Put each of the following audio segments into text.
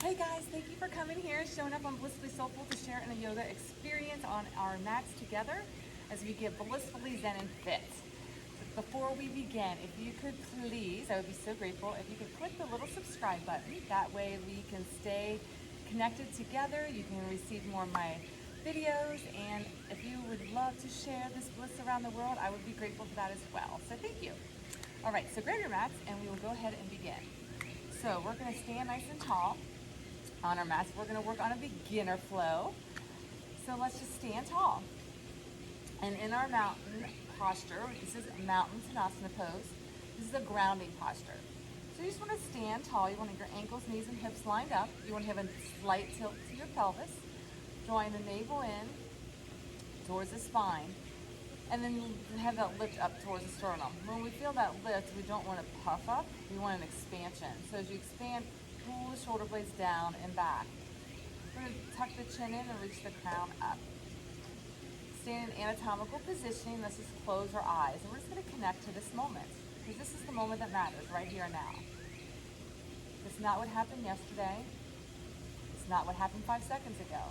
Hey guys, thank you for coming here, showing up on Blissfully Soulful to share in a yoga experience on our mats together as we get blissfully zen and fit. Before we begin, if you could please, I would be so grateful if you could click the little subscribe button. That way we can stay connected together. You can receive more of my videos, and if you would love to share this bliss around the world, I would be grateful for that as well. So thank you. All right, so grab your mats and we will go ahead and begin. So we're going to stand nice and tall on our mats. We're going to work on a beginner flow. So let's just stand tall. And in our mountain posture, this is mountain Tadasana pose. This is a grounding posture. So you just want to stand tall. You want your ankles, knees, and hips lined up. You want to have a slight tilt to your pelvis. Drawing the navel in towards the spine. And then you have that lift up towards the sternum. When we feel that lift, we don't want to puff up. We want an expansion. So as you expand, pull the shoulder blades down and back. We're going to tuck the chin in and reach the crown up. Stand in anatomical positioning. Let's just close our eyes. And we're just going to connect to this moment. Because this is the moment that matters, right here and now. It's not what happened yesterday. It's not what happened 5 seconds ago.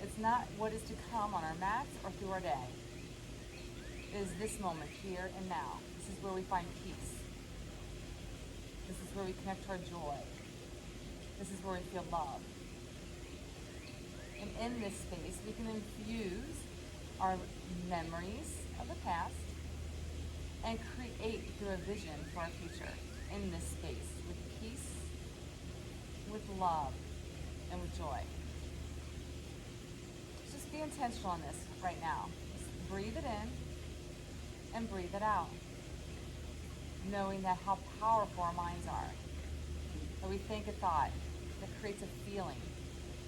It's not what is to come on our mats or through our day. It is this moment, here and now. This is where we find peace. This is where we connect to our joy. This is where we feel love. And in this space, we can infuse our memories of the past and create through a vision for our future in this space with peace, with love, and with joy. Just be intentional on this right now. Just breathe it in and breathe it out. Knowing that how powerful our minds are. That we think a thought that creates a feeling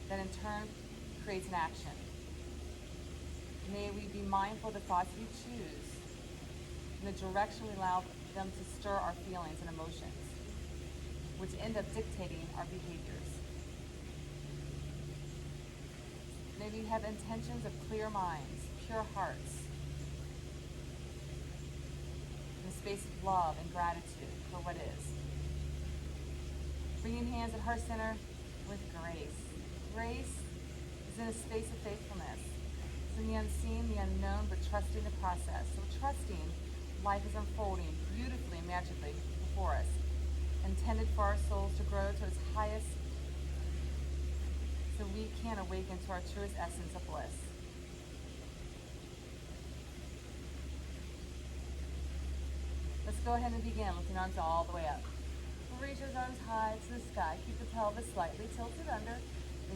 that in turn creates an action. May we be mindful of the thoughts we choose and the direction we allow them to stir our feelings and emotions, which end up dictating our behaviors. May we have intentions of clear minds, pure hearts, in a space of love and gratitude for what is. Bringing hands at heart center with grace. Grace is in a space of faithfulness. It's in the unseen, the unknown, but trusting the process. So trusting life is unfolding beautifully and magically before us, intended for our souls to grow to its highest so we can awaken to our truest essence of bliss. Let's go ahead and begin, lifting arms all the way up. Reach those arms high to the sky. Keep the pelvis slightly tilted under,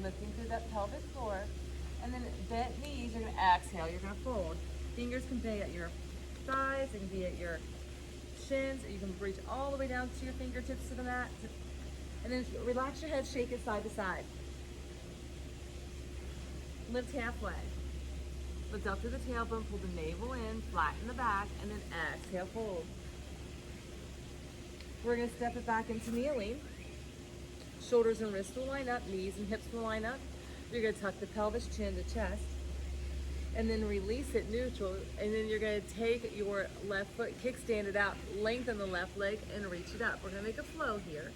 lifting through that pelvic floor. And then bent knees, you're going to exhale, you're going to fold. Fingers can be at your thighs, they can be at your shins, or you can reach all the way down to your fingertips to the mat. And then relax your head, shake it side to side. Lift halfway. Lift up through the tailbone, pull the navel in, flatten the back, and then exhale, fold. We're going to step it back into kneeling. Shoulders and wrists will line up, knees and hips will line up. You're going to tuck the pelvis, chin to chest, and then release it neutral. And then you're going to take your left foot, kickstand it out, lengthen the left leg, and reach it up. We're going to make a flow here.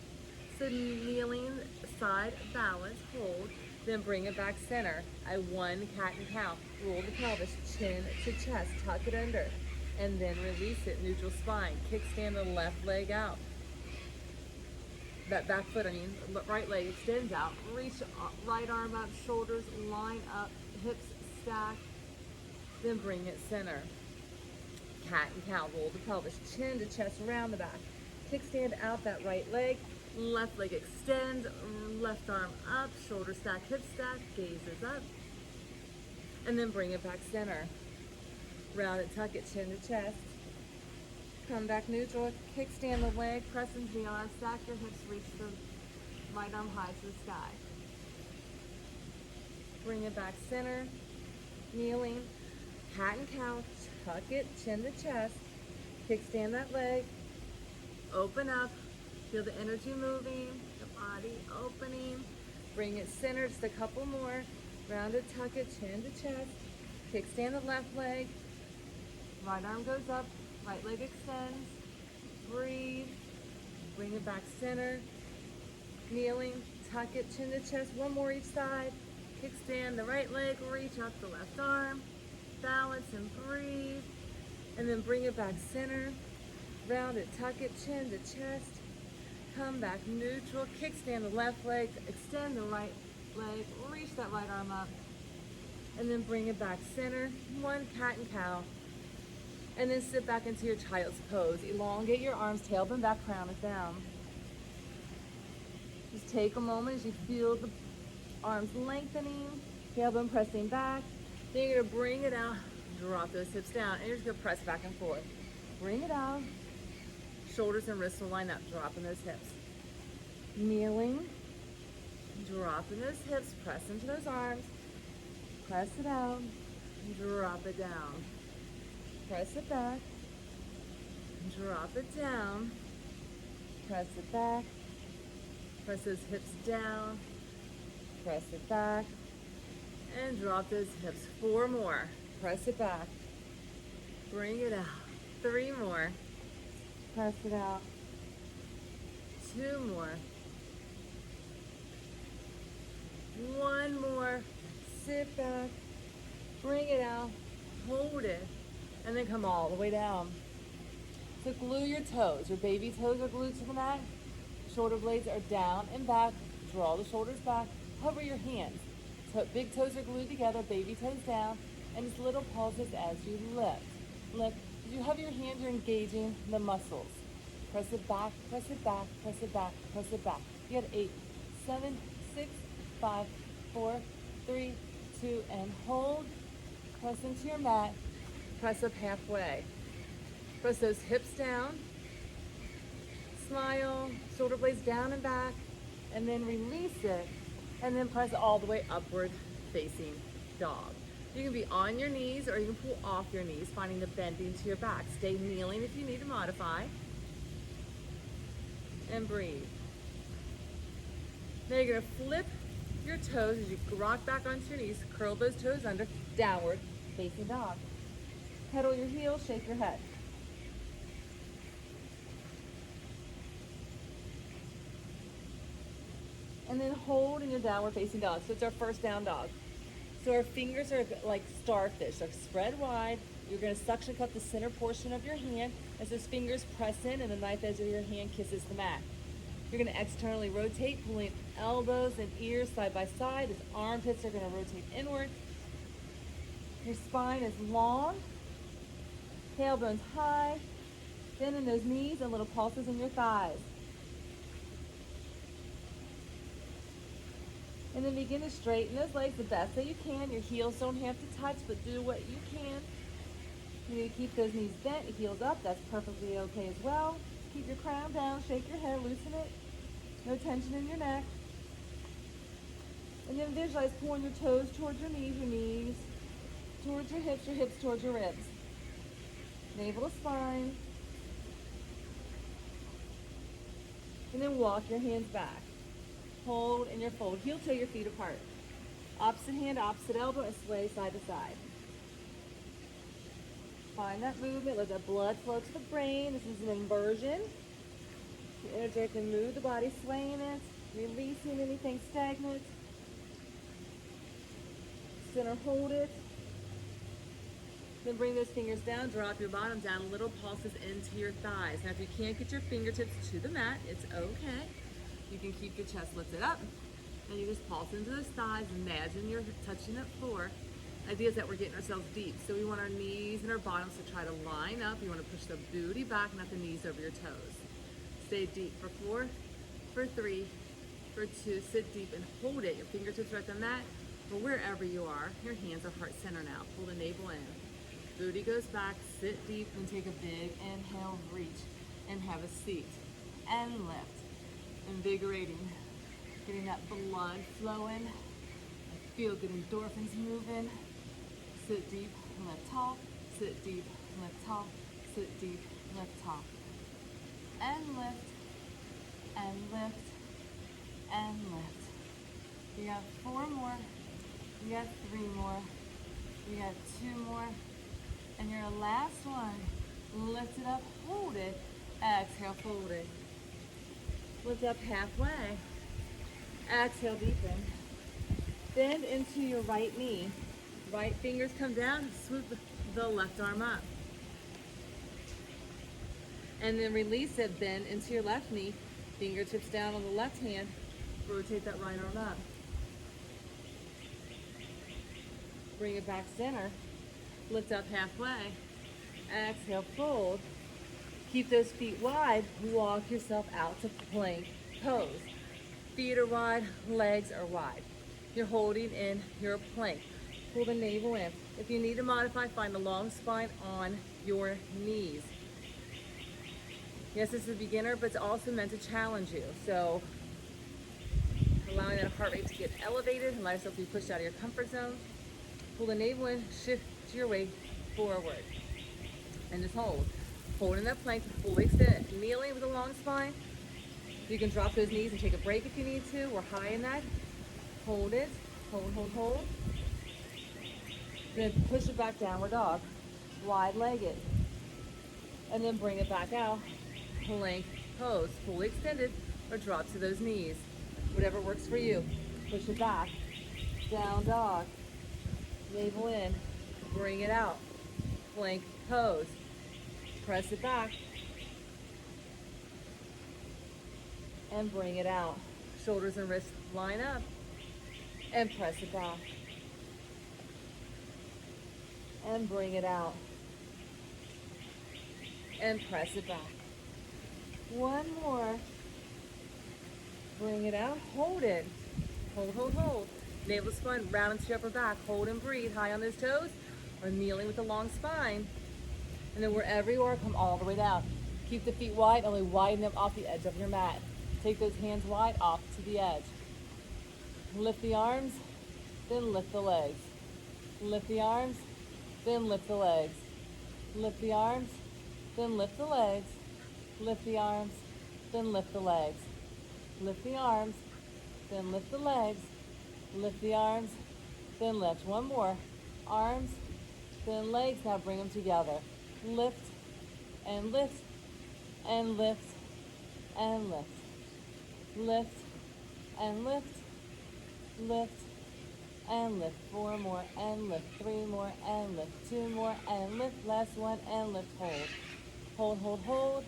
So kneeling, side balance, hold, then bring it back center. I one cat and cow. Roll the pelvis, chin to chest, tuck it under, and then release it, neutral spine. Kickstand the left leg out. That back foot, right leg extends out. Reach right arm up, shoulders line up, hips stack. Then bring it center. Cat and cow, roll the pelvis, chin to chest, around the back. Kickstand out that right leg. Left leg extends, left arm up, shoulder stack, hip stack, gazes up. And then bring it back center. Round it, tuck it, chin to chest. Come back neutral, kickstand the leg, press into the arm, stack your hips, reach the right arm high to the sky. Bring it back center, kneeling, cat and cow, tuck it, chin to chest, kickstand that leg, open up, feel the energy moving, the body opening, bring it center, just a couple more, round it, tuck it, chin to chest, kickstand the left leg, right arm goes up, right leg extends, breathe, bring it back center, kneeling, tuck it, chin to chest, one more each side. Kickstand the right leg, reach out the left arm. Balance and breathe. And then bring it back center. Round it, tuck it, chin to chest. Come back neutral, kickstand the left leg, extend the right leg, reach that right arm up. And then bring it back center, one cat and cow. And then sit back into your child's pose. Elongate your arms, tailbone back, crown it down. Just take a moment as you feel the arms lengthening, tailbone pressing back. Then you're gonna bring it out, drop those hips down, and you're just gonna press back and forth. Bring it out, shoulders and wrists will line up, dropping those hips. Kneeling, dropping those hips, press into those arms, press it out, drop it down. Press it back, drop it down, press it back, press those hips down, press it back, and drop those hips. 4 more, press it back, bring it out. 3 more, press it out. 2 more, 1 more, sit back, bring it out, hold it. And then come all the way down. So glue your toes. Your baby toes are glued to the mat. Shoulder blades are down and back. Draw the shoulders back. Hover your hands. Big toes are glued together, baby toes down. And just little pauses as you lift. Lift. As you hover your hands, you're engaging the muscles. Press it back, press it back, press it back, press it back. You got 8, 7, 6, 5, 4, 3, 2, and hold. Press into your mat. Press up halfway. Press those hips down. Smile, shoulder blades down and back, and then release it, and then press all the way upward facing dog. You can be on your knees or you can pull off your knees, finding the bending to your back. Stay kneeling if you need to modify. And breathe. Now you're gonna flip your toes as you rock back onto your knees, curl those toes under, downward facing dog. Pedal your heels, shake your head. And then hold in your downward facing dog. So it's our first down dog. So our fingers are like starfish, like spread wide. You're gonna suction cup the center portion of your hand as those fingers press in and the knife edge of your hand kisses the mat. You're gonna externally rotate, pulling elbows and ears side by side as armpits are gonna rotate inward. Your spine is long. Tailbones high, bend in those knees and little pulses in your thighs. And then begin to straighten those legs the best that you can. Your heels don't have to touch, but do what you can. You need to keep those knees bent, your heels up. That's perfectly okay as well. Keep your crown down, shake your head, loosen it. No tension in your neck. And then visualize pulling your toes towards your knees towards your hips towards your ribs. Navel to spine. And then walk your hands back. Hold in your fold. Heel toe your feet apart. Opposite hand, opposite elbow, and sway side to side. Find that movement. Let that blood flow to the brain. This is an inversion. You energetic and move the body, swaying it, releasing anything stagnant. Center, hold it. Then bring those fingers down, drop your bottom down, little pulses into your thighs. Now if you can't get your fingertips to the mat, it's okay. You can keep your chest lifted up and you just pulse into those thighs. Imagine you're touching that floor. The idea is that we're getting ourselves deep. So we want our knees and our bottoms to try to line up. You want to push the booty back, not the knees over your toes. Stay deep for 4, for 3, for 2. Sit deep and hold it. Your fingertips are at the mat or wherever you are. Your hands are heart center now. Pull the navel in. Booty goes back, sit deep, and take a big inhale, reach, and have a seat. And lift. Invigorating. Getting that blood flowing. Feel good endorphins moving. Sit deep, lift tall. Sit deep, lift tall. Sit deep, lift tall. And lift, and lift, and lift. You got 4 more. You got 3 more. You got 2 more. And your last one, lift it up, hold it, exhale, fold it. Lift up halfway, Exhale, deepen. Bend into your right knee. Right fingers come down, swoop the left arm up. And then release it, bend into your left knee. Fingertips down on the left hand. Rotate that right arm up. Bring it back center. Lift up halfway. Exhale, fold. Keep those feet wide. Walk yourself out to plank pose. Feet are wide, legs are wide. You're holding in your plank. Pull the navel in. If you need to modify, find the long spine on your knees. Yes, this is a beginner, but it's also meant to challenge you. So allowing that heart rate to get elevated, allow yourself to be pushed out of your comfort zone. Pull the navel in, shift your weight forward. And just hold. Hold in that plank, fully extend. Kneeling with a long spine. You can drop those knees and take a break if you need to. We're high in that. Hold it. Hold, hold, hold. Then push it back, downward dog. Wide-legged. And then bring it back out. Plank pose. Fully extended or drop to those knees. Whatever works for you. Push it back. Down dog. Navel in. Bring it out. Plank pose. Press it back. And bring it out. Shoulders and wrists line up. And press it back. And bring it out. And press it back. One more. Bring it out. Hold it. Hold, hold, hold. Navel spine, round into your upper back. Hold and breathe. High on those toes. Or kneeling with a long spine. And then wherever you are, come all the way down. Keep the feet wide, only widen them off the edge of your mat. Take those hands wide off to the edge. Lift the arms, then lift the legs. Lift the arms, then lift the legs. Lift the arms, then lift the legs. Lift the arms, then lift the legs. Lift the arms, then lift the legs. Lift the arms, then lift. One more. Arms, then legs. Now bring them together. Lift and lift and lift and lift. Lift and lift. Lift and lift. 4 more and lift. 3 more and lift. 2 more and lift. Last one and lift. Hold. Hold, hold, hold.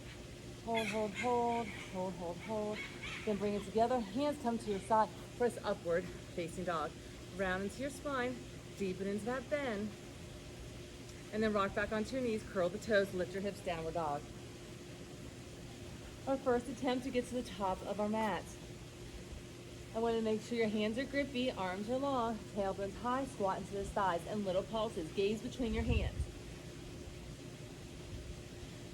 Hold, hold, hold. Hold, hold, hold. Then bring it together. Hands come to your side. Press upward, facing dog. Round into your spine. Deepen into that bend. And then rock back onto your knees. Curl the toes. Lift your hips. Downward dog. Our first attempt to get to the top of our mat. I want to make sure your hands are grippy, arms are long, tailbones high, squat into the thighs, and little pulses. Gaze between your hands.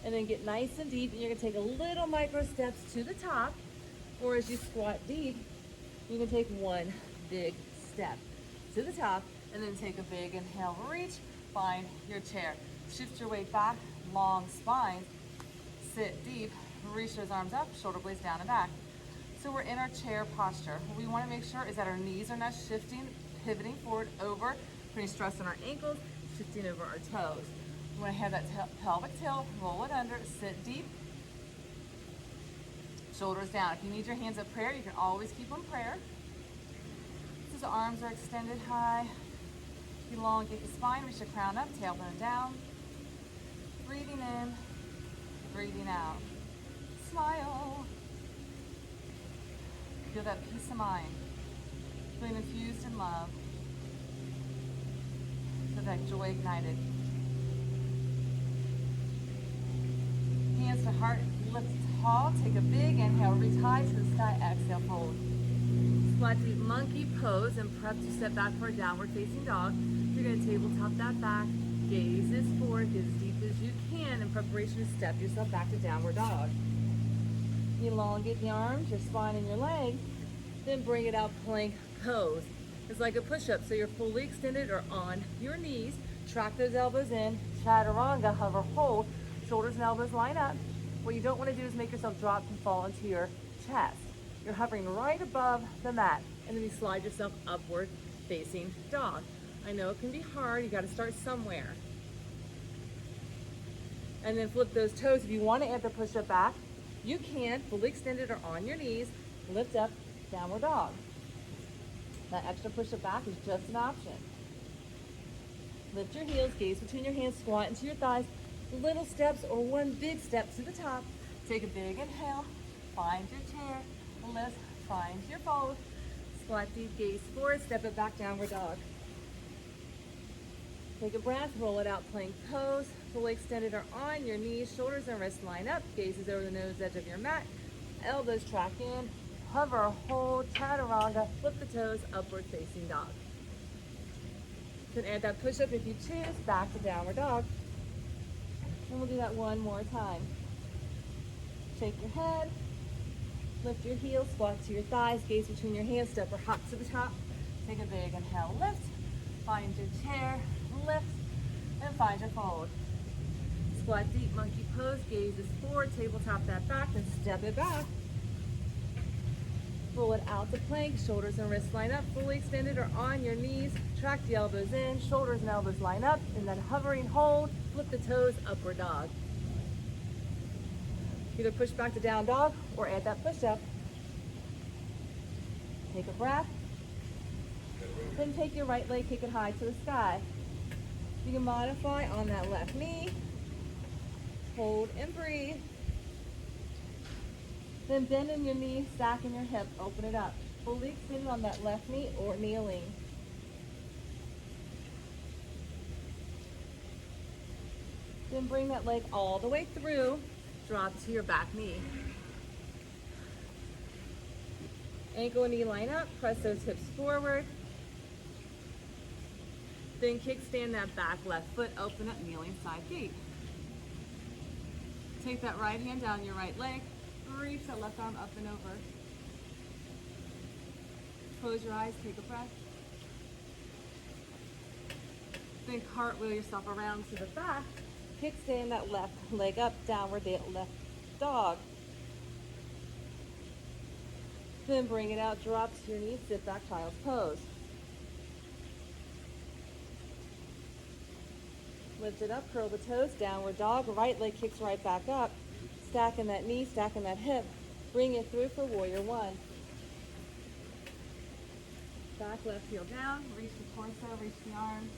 And then get nice and deep, and you're going to take a little micro steps to the top, or as you squat deep, you can take one big step to the top, and then take a big inhale, reach, find your chair. Shift your weight back, long spine, sit deep, reach those arms up, shoulder blades down and back. So we're in our chair posture. What we want to make sure is that our knees are not shifting, pivoting forward over, putting stress on our ankles, shifting over our toes. We want to have that pelvic tilt, roll it under, sit deep, shoulders down. If you need your hands at prayer, you can always keep them prayer. So the arms are extended high. Elongate the spine, reach the crown up, tailbone down. Breathing in, breathing out. Smile. Feel that peace of mind, feeling infused in love. Feel that joy ignited. Hands to heart, lift tall, take a big inhale, reach high to the sky, exhale, fold. Squat deep monkey pose and prep to step back for a downward facing dog. You're going to tabletop that back, gaze is forward, get as deep as you can in preparation to step yourself back to downward dog. Elongate the arms, your spine, and your legs. Then bring it out, plank pose. It's like a push-up, so you're fully extended or on your knees. Track those elbows in. Chaturanga, hover, hold. Shoulders and elbows line up. What you don't want to do is make yourself drop and fall into your chest. You're hovering right above the mat, and then you slide yourself upward, facing dog. I know it can be hard. You got to start somewhere. And then flip those toes. If you want to add the push-up back, you can, fully extended or on your knees, lift up, downward dog. That extra push-up back is just an option. Lift your heels, gaze between your hands, squat into your thighs. Little steps or one big step to the top. Take a big inhale, find your chair, lift, find your fold. Squat deep, gaze forward, step it back, downward dog. Take a breath, roll it out, plank pose. Fully extended or on your knees, shoulders and wrists line up. Gaze is over the nose edge of your mat. Elbows track in. Hover, hold, chaturanga, flip the toes, upward facing dog. Then add that push-up if you choose, back to downward dog. And we'll do that one more time. Shake your head, lift your heels, squat to your thighs, gaze between your hands, step or hop to the top. Take a big inhale, lift, find your chair, lift, and find your fold. Squat deep, monkey pose, gaze is forward, tabletop that back, then step it back. Roll it out to plank, shoulders and wrists line up, fully extended or on your knees. Track the elbows in, shoulders and elbows line up, and then hovering hold, flip the toes, upward dog. Either push back to down dog or add that push up. Take a breath. Then take your right leg, kick it high to the sky. You can modify on that left knee. Hold and breathe. Then bend in your knee, stack in your hip, open it up. Fully extended on that left knee or kneeling. Then bring that leg all the way through, drop to your back knee. Ankle and knee line up, press those hips forward. Then kickstand that back left foot, open up, kneeling side gate. Take that right hand down your right leg, reach that left arm up and over. Close your eyes, take a breath. Then cartwheel yourself around to the back. Kickstand that left leg up, downward left dog. Then bring it out, drop to your knees, sit back, child's pose. Lift it up, curl the toes, downward dog. Right leg kicks right back up. Stacking that knee, stacking that hip. Bring it through for warrior one. Back left heel down, reach the torso, reach the arms.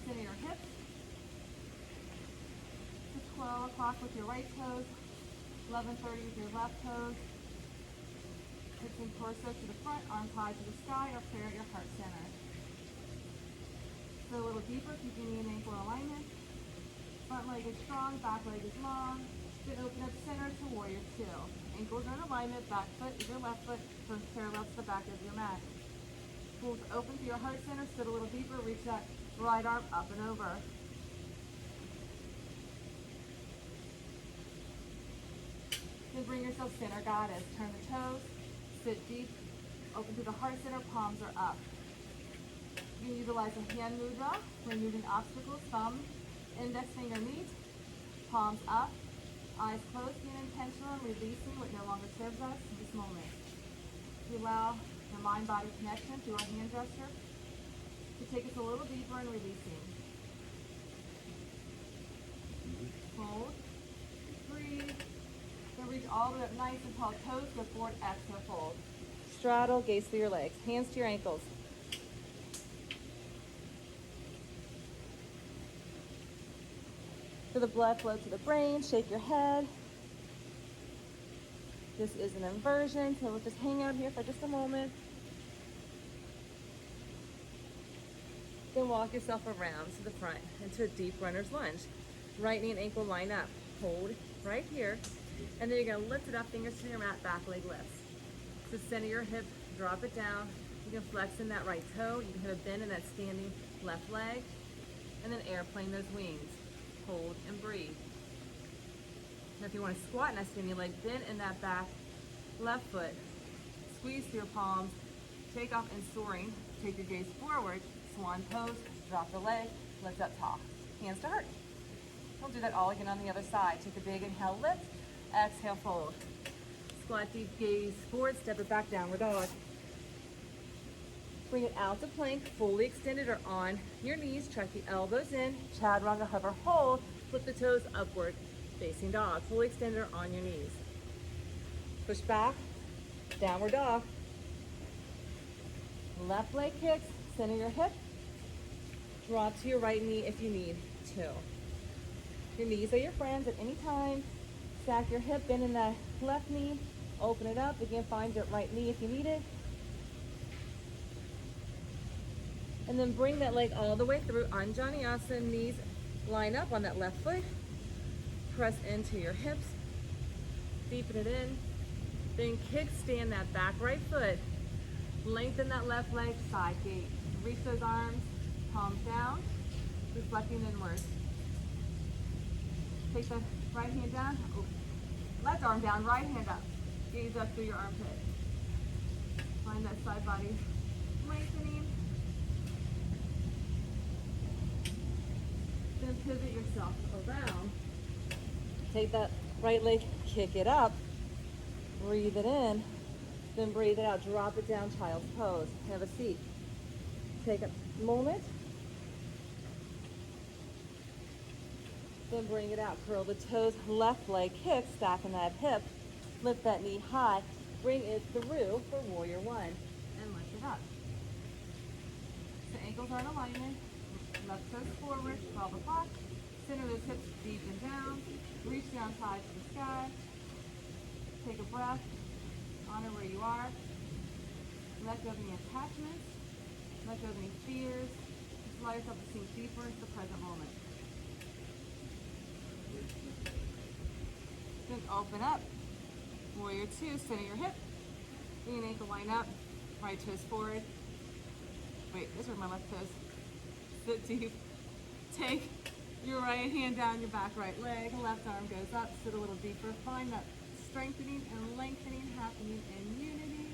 Center your hips. To 12 o'clock with your right toes. 11:30 with your left toes. Hips and torso to the front, arms high to the sky, or prayer at your heart center. Go a little deeper, keeping knee and ankle in alignment. Front leg is strong, back leg is long. Then open up center to warrior two. Ankles are in alignment, back foot is your left foot, toes parallel to the back of your mat. Pull open to your heart center, sit a little deeper, reach that right arm up and over. Then bring yourself center goddess. Turn the toes, sit deep, open to the heart center, palms are up. You can utilize a hand mudra, removing obstacles, thumb, index finger meet, palms up, eyes closed, being intentional and releasing what no longer serves us in this moment. We allow your mind-body connection through our hand gesture to take us a little deeper in releasing. Hold, breathe, then reach all the way up nice and tall, toes go forward, exhale, fold. Straddle, gaze through your legs, hands to your ankles. For the blood flow to the brain, shake your head. This is an inversion, so we'll just hang out here for just a moment. Then walk yourself around to the front into a deep runner's lunge. Right knee and ankle line up. Hold right here. And then you're gonna lift it up, fingers to your mat, back leg lifts. So center your hip, drop it down. You can flex in that right toe. You can hit a bend in that standing left leg. And then airplane those wings. Hold and breathe. Now if you want to squat in that standing leg, bend in that back left foot. Squeeze through your palms. Take off and soaring. Take your gaze forward. Swan pose. Drop the leg. Lift up tall. Hands to heart. We'll do that all again on the other side. Take a big inhale, lift. Exhale, fold. Squat deep, gaze forward. Step it back, downward dog. Bring it out to plank, fully extended or on your knees. Tuck the elbows in. Chaturanga, hover, hold. Flip the toes upward, facing dog. Fully extended or on your knees. Push back, downward dog. left leg kicks, center your hip, drop to your right knee if you need to. Your knees are your friends at any time. Stack your hip, bend in that left knee, open it up. Again, find your right knee if you need it. And then bring that leg all the way through Anjaneyasana, knees line up on that left foot. Press into your hips, deepen it in. Then kickstand that back right foot. Lengthen that left leg, side gate. Reach those arms, palms down, reflecting inwards. Take the right hand down, left arm down, right hand up. Gaze up through your armpit. Find that side body lengthening. Then pivot yourself around. Take that right leg, kick it up. Breathe it in. Then breathe it out. Drop it down, child's pose. Have a seat. Take a moment. Then bring it out. Curl the toes, left leg kick, stacking that hip. Lift that knee high. Bring it through for warrior one. And lift it up. So ankles are in alignment. Left toes forward, 12 o'clock. Center those hips deep and down. Reach down high to the sky. Take a breath. Honor where you are. Let go of any attachments. Let go of any fears. Just allow yourself to sink deeper into the present moment. Then open up. Warrior two, center your hip. Knee and ankle line up. Right toes forward. Wait, those are my left toes. Sit deep. Take your right hand down your back right leg. Left arm goes up. Sit a little deeper. Find that strengthening and lengthening happening in unity.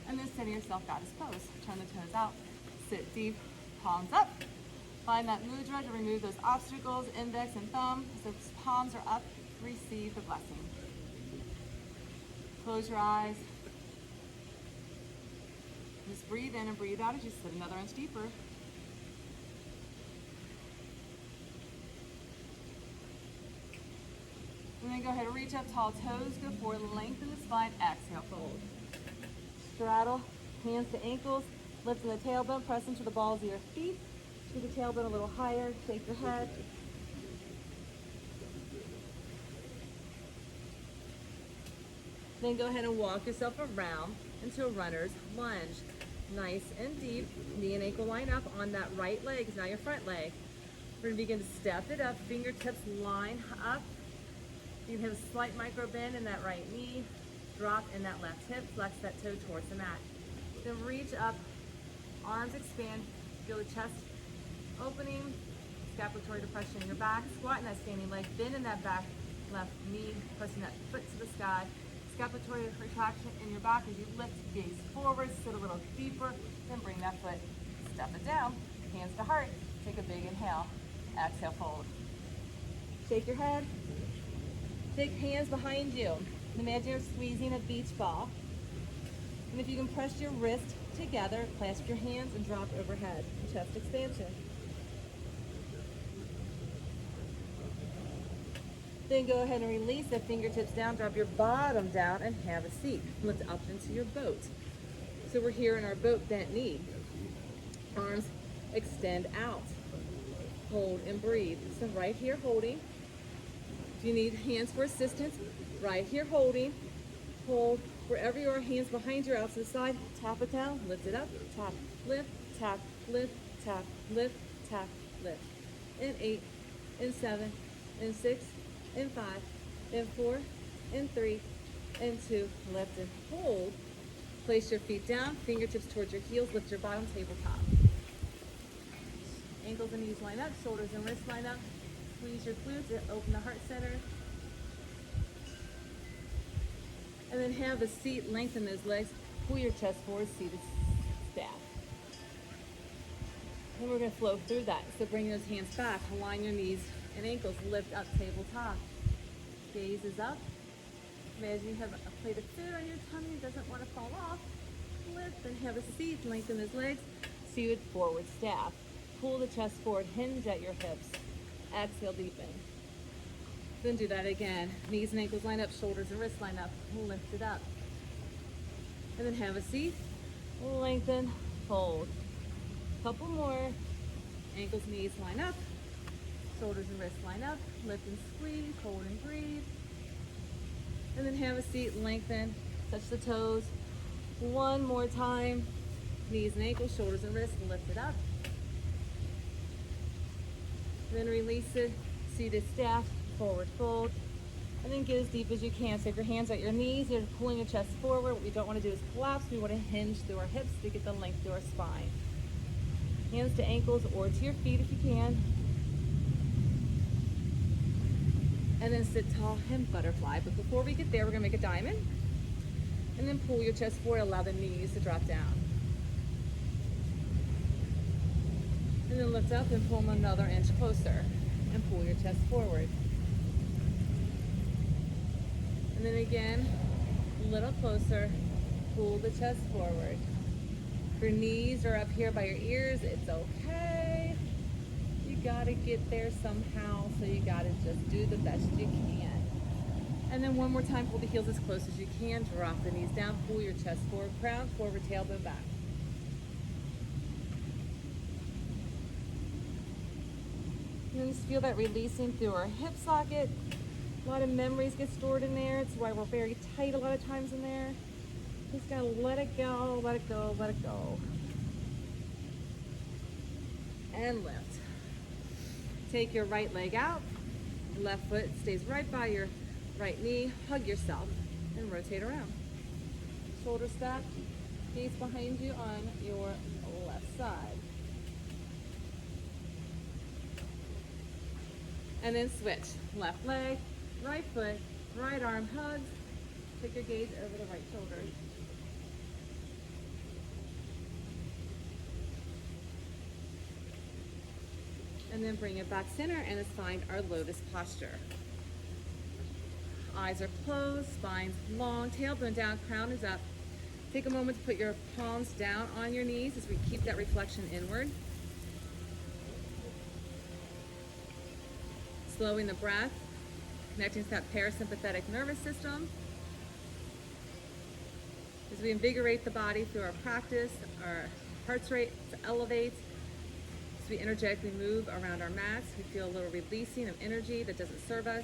And then center yourself, goddess pose. Turn the toes out. Sit deep. Palms up. Find that mudra to remove those obstacles, index and thumb. So palms are up. Receive the blessing. Close your eyes. Just breathe in and breathe out as you sit another inch deeper. And then go ahead and reach up, tall toes, go forward, lengthen the spine, exhale, fold. Straddle, hands to ankles, lifting the tailbone, press into the balls of your feet. Take the tailbone a little higher, shake your head. Then go ahead and walk yourself around into a runner's lunge. Nice and deep, knee and ankle line up on that right leg is now your front leg. We're gonna begin to step it up, fingertips line up. You can have a slight micro bend in that right knee, drop in that left hip, flex that toe towards the mat. Then reach up, arms expand, feel the chest opening, scapulatory depression in your back, squat in that standing leg, bend in that back left knee, pressing that foot to the sky, scapulatory retraction in your back as you lift, gaze forward, sit a little deeper, then bring that foot, step it down, hands to heart, take a big inhale, exhale, fold. Shake your head. Take hands behind you. Imagine you're squeezing a beach ball. And if you can press your wrist together, clasp your hands and drop overhead. Chest expansion. Then go ahead and release the fingertips down, drop your bottom down and have a seat. Lift up into your boat. So we're here in our boat bent knee. Arms extend out. Hold and breathe. So right here holding. If you need hands for assistance, right here holding, hold, wherever you are, hands behind you, out to the side, tap it down, lift it up, tap, lift, tap, lift, tap, lift, tap, lift. In 8, in 7, in 6, in 5, in 4, in 3, in 2, lift and hold. Place your feet down, fingertips towards your heels, lift your bottom, tabletop. Ankles and knees line up, shoulders and wrists line up. Squeeze your glutes and open the heart center. And then have a seat, lengthen those legs, pull your chest forward, seated staff. And we're going to flow through that. So bring those hands back, align your knees and ankles, lift up, tabletop. Gaze is up. Imagine you have a plate of food on your tummy, doesn't want to fall off. Lift and have a seat, lengthen those legs, seated forward staff. Pull the chest forward, hinge at your hips. Exhale, deepen. Then do that again. Knees and ankles line up, shoulders and wrists line up. Lift it up. And then have a seat. lengthen, fold. Couple more. Ankles, knees line up. Shoulders and wrists line up. Lift and squeeze, hold and breathe. And then have a seat, lengthen, touch the toes. One more time. Knees and ankles, shoulders and wrists, lift it up. Then release it, seated staff, forward fold. And then get as deep as you can. So if your hands are at your knees, you're pulling your chest forward. What we don't want to do is collapse. We want to hinge through our hips to get the length through our spine. Hands to ankles or to your feet if you can. And then sit tall and butterfly. But before we get there, we're going to make a diamond. And then pull your chest forward, allow the knees to drop down. And then lift up and pull them another inch closer. And pull your chest forward. And then again, a little closer, pull the chest forward. If your knees are up here by your ears, it's okay. You gotta get there somehow, so you gotta just do the best you can. And then one more time, pull the heels as close as you can, drop the knees down, pull your chest forward, crown forward, tailbone back. And then just feel that releasing through our hip socket. A lot of memories get stored in there. It's why we're very tight a lot of times in there. Just gotta let it go, let it go, let it go. And lift. Take your right leg out. Left foot stays right by your right knee. Hug yourself and rotate around. Shoulder stack, gaze behind you on your left side. And then switch. Left leg, right foot, right arm hugs. Take your gaze over the right shoulder. And then bring it back center and let's find our lotus posture. Eyes are closed, spine's long, tailbone down, crown is up. Take a moment to put your palms down on your knees as we keep that reflection inward. Slowing the breath, connecting to that parasympathetic nervous system. As we invigorate the body through our practice, our heart rate elevates. As we energetically move around our mats, we feel a little releasing of energy that doesn't serve us.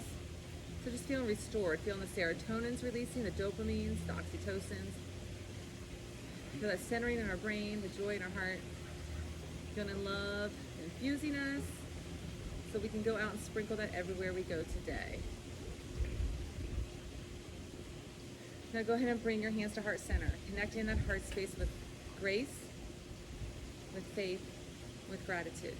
So just feeling restored, feeling the serotonins releasing, the dopamines, the oxytocins. Feel that centering in our brain, the joy in our heart. Feeling love infusing us so we can go out and sprinkle that everywhere we go today. Now go ahead and bring your hands to heart center, connecting that heart space with grace, with faith, with gratitude.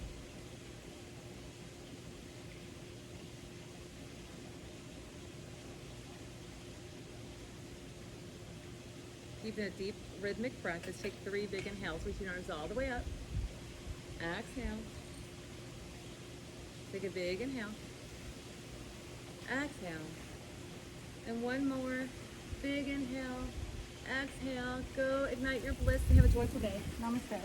Keeping a deep rhythmic breath. Let's take 3 big inhales. Reach your arms all the way up. Exhale. Take a big inhale. Exhale. And one more. Big inhale. Exhale. Go ignite your bliss and have a joyful day. Namaste.